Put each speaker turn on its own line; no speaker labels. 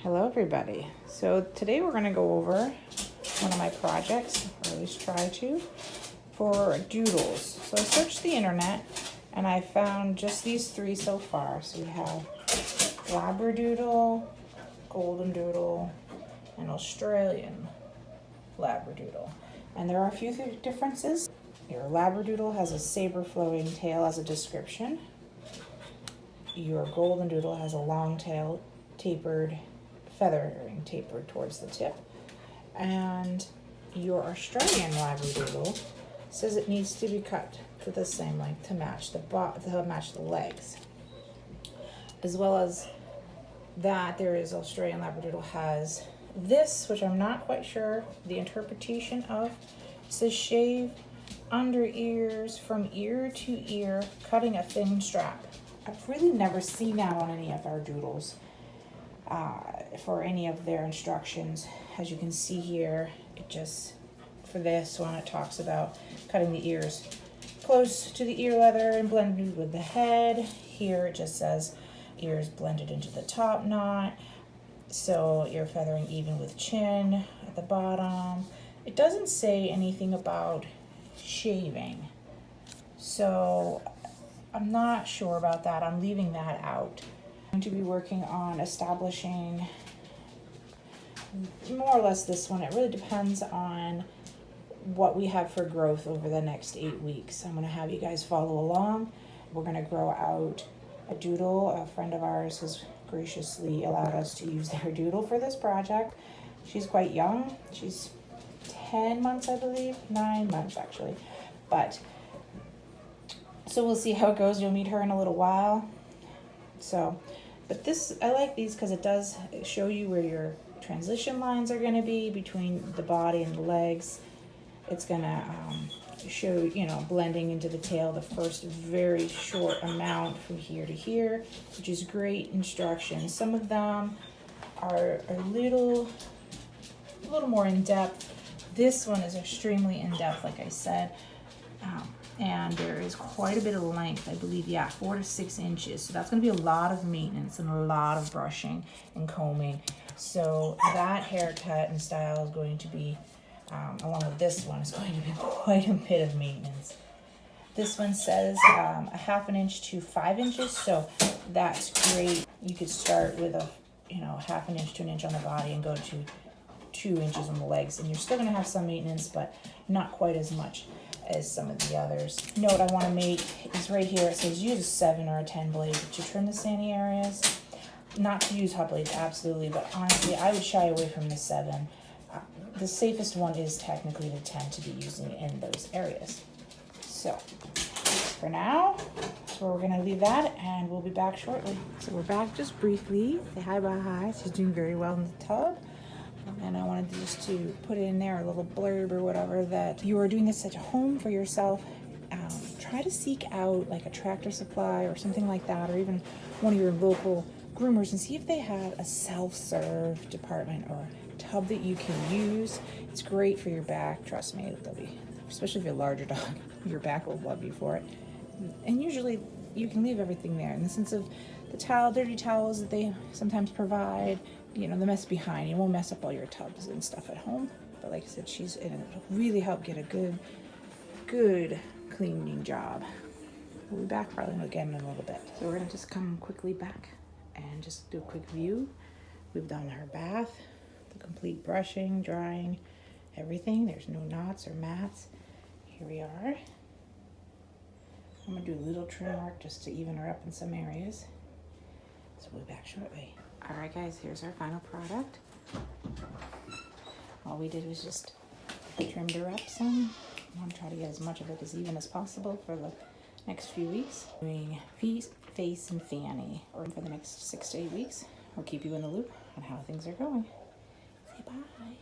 Hello everybody. So today we're going to go over one of my projects, or at least try to, for doodles. So I searched the internet and I found just these three so far. So we have Labradoodle, Golden Doodle, and Australian Labradoodle. And there are a few differences. Your Labradoodle has a saber flowing tail as a description. Your Golden Doodle has a long tail, tapered, feathering tapered towards the tip. And your Australian Labradoodle says it needs to be cut to the same length to match the legs. As well as that, there is Australian Labradoodle has this, which I'm not quite sure the interpretation of. It says shave under ears from ear to ear, cutting a thin strap. I've really never seen that on any of our doodles for any of their instructions. As you can see here, it just, for this one, it talks about cutting the ears close to the ear leather and blended with the head. Here it just says ears blended into the top knot. So ear feathering even with chin at the bottom. It doesn't say anything about shaving. So I'm not sure about that. I'm leaving that out. I'm going to be working on establishing more or less this one. It really depends on what we have for growth over the next 8 weeks. I'm going to have you guys follow along. We're going to grow out a doodle. A friend of ours has graciously allowed us to use their doodle for this project. She's quite young. She's 10 months, I believe. 9 months, actually. So we'll see how it goes. You'll meet her in a little while. But I like these because it does show you where your transition lines are going to be between the body and the legs. It's going to show, blending into the tail the first very short amount from here to here, which is great instructions. Some of them are a little more in depth. This one is extremely in depth, like I said. And there is quite a bit of length, I believe, 4 to 6 inches. So that's going to be a lot of maintenance and a lot of brushing and combing. So that haircut and style is going to be, along with this one, is going to be quite a bit of maintenance. This one says a 1/2 inch to 5 inches, so that's great. You could start with a 1/2 inch to 1 inch on the body and go to 2 inches on the legs, and you're still going to have some maintenance, but not quite as much as some of the others. Note I want to make is right here. It says use a 7 or a 10 blade to trim the sandy areas. Not to use hot blades, absolutely, but honestly, I would shy away from the 7. The safest one is technically the 10 to be using in those areas. So for now, that's where we're going to leave that, and we'll be back shortly. So we're back just briefly. Say hi, bye, hi. She's doing very well in the tub. And I wanted just to put in there a little blurb or whatever that you are doing this at home for yourself. Try to seek out like a Tractor Supply or something like that, or even one of your local groomers, and see if they have a self-serve department or tub that you can use. It's great for your back. Trust me, it'll be, especially if you're a larger dog, your back will love you for it. And usually you can leave everything there in the sense of the dirty towels that they sometimes provide. The mess behind. You won't mess up all your tubs and stuff at home. But like I said, it'll really help get a good cleaning job. We'll be back probably again in a little bit. So we're gonna just come quickly back and just do a quick view. We've done her bath, the complete brushing, drying, everything. There's no knots or mats. Here we are. I'm gonna do a little trim work just to even her up in some areas. So we'll be back shortly. All right, guys, here's our final product. All we did was just trimmed her up some. I want to try to get as much of it as even as possible for the next few weeks. Doing face, and fanny, or for the next 6 to 8 weeks. We'll keep you in the loop on how things are going. Say bye.